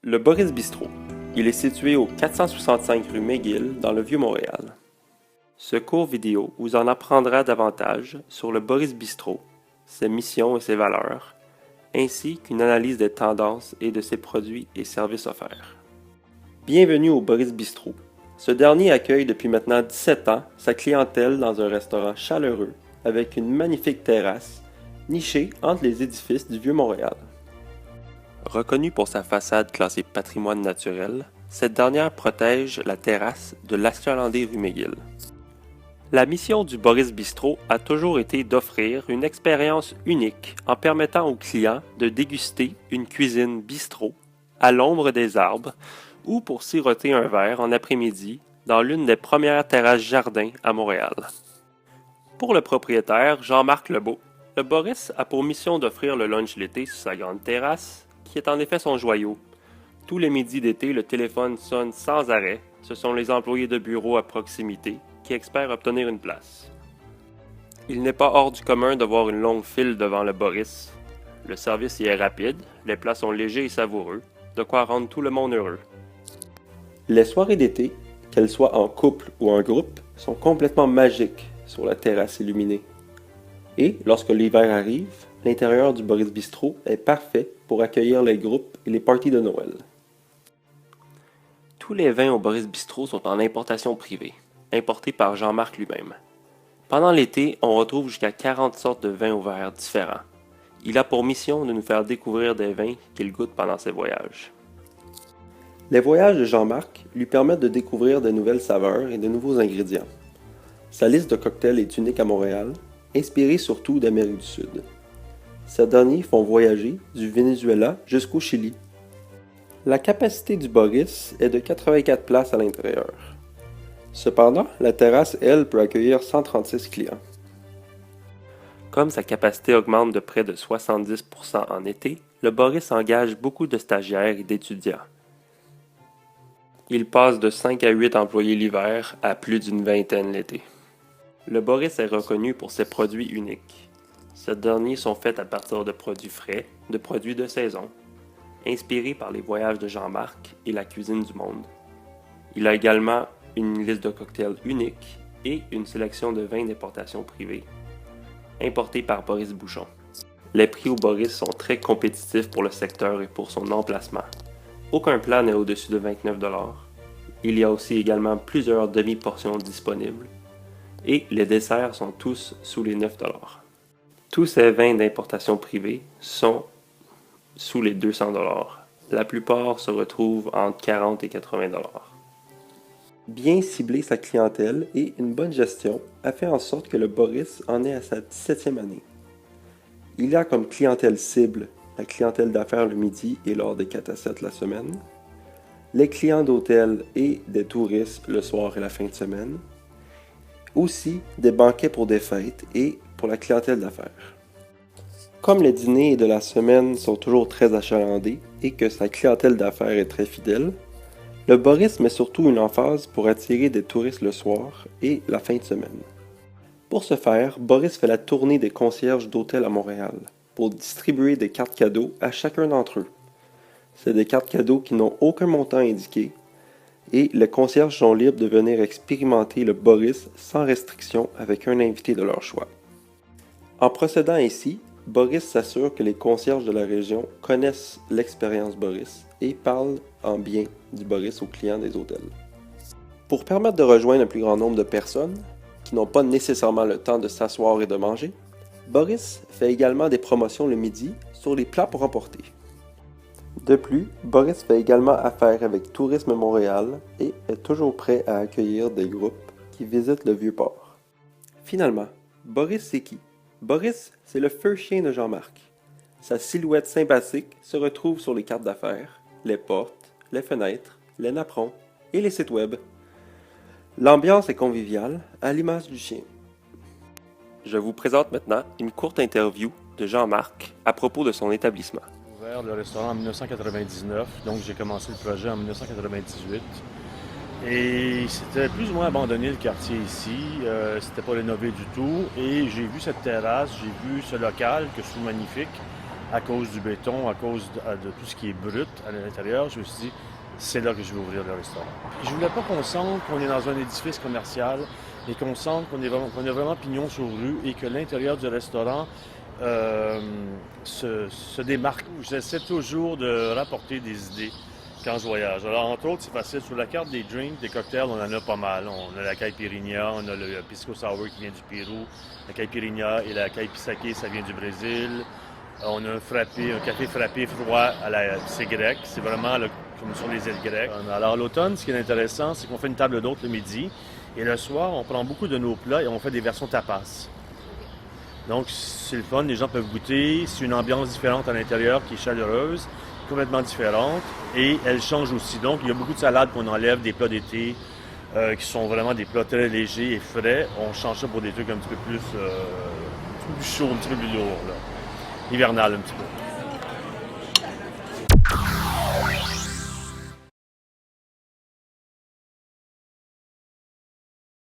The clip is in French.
Le Boris Bistrot. Il est situé au 465 rue McGill dans le Vieux-Montréal. Ce court vidéo vous en apprendra davantage sur le Boris Bistrot, ses missions et ses valeurs, ainsi qu'une analyse des tendances et de ses produits et services offerts. Bienvenue au Boris Bistrot. Ce dernier accueille depuis maintenant 17 ans sa clientèle dans un restaurant chaleureux avec une magnifique terrasse nichée entre les édifices du Vieux-Montréal. Reconnue pour sa façade classée patrimoine naturel, cette dernière protège la terrasse de l'achalandée rue McGill. La mission du Boris Bistrot a toujours été d'offrir une expérience unique en permettant aux clients de déguster une cuisine bistrot à l'ombre des arbres ou pour siroter un verre en après-midi dans l'une des premières terrasses jardins à Montréal. Pour le propriétaire, Jean-Marc Lebeau, le Boris a pour mission d'offrir le lunch l'été sur sa grande terrasse, qui est en effet son joyau. Tous les midis d'été, le téléphone sonne sans arrêt. Ce sont les employés de bureau à proximité qui espèrent obtenir une place. Il n'est pas hors du commun de voir une longue file devant le Boris. Le service y est rapide, les plats sont légers et savoureux, de quoi rendre tout le monde heureux. Les soirées d'été, qu'elles soient en couple ou en groupe, sont complètement magiques sur la terrasse illuminée. Et lorsque l'hiver arrive, l'intérieur du Boris Bistrot est parfait pour accueillir les groupes et les parties de Noël. Tous les vins au Boris Bistrot sont en importation privée, importés par Jean-Marc lui-même. Pendant l'été, on retrouve jusqu'à 40 sortes de vins au verre différents. Il a pour mission de nous faire découvrir des vins qu'il goûte pendant ses voyages. Les voyages de Jean-Marc lui permettent de découvrir de nouvelles saveurs et de nouveaux ingrédients. Sa liste de cocktails est unique à Montréal, inspirée surtout d'Amérique du Sud. Ces derniers font voyager du Venezuela jusqu'au Chili. La capacité du Boris est de 84 places à l'intérieur. Cependant, la terrasse, elle, peut accueillir 136 clients. Comme sa capacité augmente de près de 70% en été, le Boris engage beaucoup de stagiaires et d'étudiants. Il passe de 5 à 8 employés l'hiver à plus d'une vingtaine l'été. Le Boris est reconnu pour ses produits uniques. Ces derniers sont faits à partir de produits frais, de produits de saison, inspirés par les voyages de Jean-Marc et la cuisine du monde. Il a également une liste de cocktails unique et une sélection de vins d'importation privée, importés par Boris Bouchon. Les prix au Boris sont très compétitifs pour le secteur et pour son emplacement. Aucun plat n'est au-dessus de 29 $. Il y a aussi également plusieurs demi-portions disponibles et les desserts sont tous sous les 9 $. Tous ces vins d'importation privée sont sous les 200 $. La plupart se retrouvent entre 40 et 80 $. Bien cibler sa clientèle et une bonne gestion a fait en sorte que le Boris en est à sa 17e année. Il a comme clientèle cible la clientèle d'affaires le midi et lors des 4 à 7 la semaine, les clients d'hôtel et des touristes le soir et la fin de semaine, aussi des banquets pour des fêtes et pour la clientèle d'affaires. Comme les dîners de la semaine sont toujours très achalandés et que sa clientèle d'affaires est très fidèle, le Boris met surtout une emphase pour attirer des touristes le soir et la fin de semaine. Pour ce faire, Boris fait la tournée des concierges d'hôtels à Montréal pour distribuer des cartes cadeaux à chacun d'entre eux. C'est des cartes cadeaux qui n'ont aucun montant indiqué et les concierges sont libres de venir expérimenter le Boris sans restriction avec un invité de leur choix. En procédant ainsi, Boris s'assure que les concierges de la région connaissent l'expérience Boris et parlent en bien du Boris aux clients des hôtels. Pour permettre de rejoindre un plus grand nombre de personnes qui n'ont pas nécessairement le temps de s'asseoir et de manger, Boris fait également des promotions le midi sur les plats pour emporter. De plus, Boris fait également affaire avec Tourisme Montréal et est toujours prêt à accueillir des groupes qui visitent le Vieux-Port. Finalement, Boris c'est qui? Boris, c'est le feu chien de Jean-Marc. Sa silhouette sympathique se retrouve sur les cartes d'affaires, les portes, les fenêtres, les napperons et les sites web. L'ambiance est conviviale, à l'image du chien. Je vous présente maintenant une courte interview de Jean-Marc à propos de son établissement. J'ai ouvert le restaurant en 1999, donc j'ai commencé le projet en 1998. Et c'était plus ou moins abandonné le quartier ici, c'était pas rénové du tout. Et j'ai vu cette terrasse, j'ai vu ce local que je trouve magnifique. à cause du béton, à cause de tout ce qui est brut à l'intérieur. Je me suis dit, c'est là que je vais ouvrir le restaurant. Je voulais pas qu'on sente qu'on est dans un édifice commercial et qu'on sente qu'on a vraiment pignon sur rue et que l'intérieur du restaurant se démarque. J'essaie toujours de rapporter des idées quand je voyage. Alors, entre autres, c'est facile. Sur la carte des drinks, des cocktails, on en a pas mal. On a la caipirinha, on a le pisco sour qui vient du Pérou, la caipirinha et la caipisake, ça vient du Brésil. On a un café frappé froid c'est grec. C'est vraiment comme sur les îles grecques. Alors, l'automne, ce qui est intéressant, c'est qu'on fait une table d'hôte le midi. Et le soir, on prend beaucoup de nos plats et on fait des versions tapas. Donc, c'est le fun, les gens peuvent goûter. C'est une ambiance différente à l'intérieur qui est chaleureuse, complètement différente. Et elle change aussi. Donc, il y a beaucoup de salades qu'on enlève, des plats d'été qui sont vraiment des plats très légers et frais. On change ça pour des trucs un petit peu plus chauds, un petit peu plus lourds, là. Hivernal un petit peu.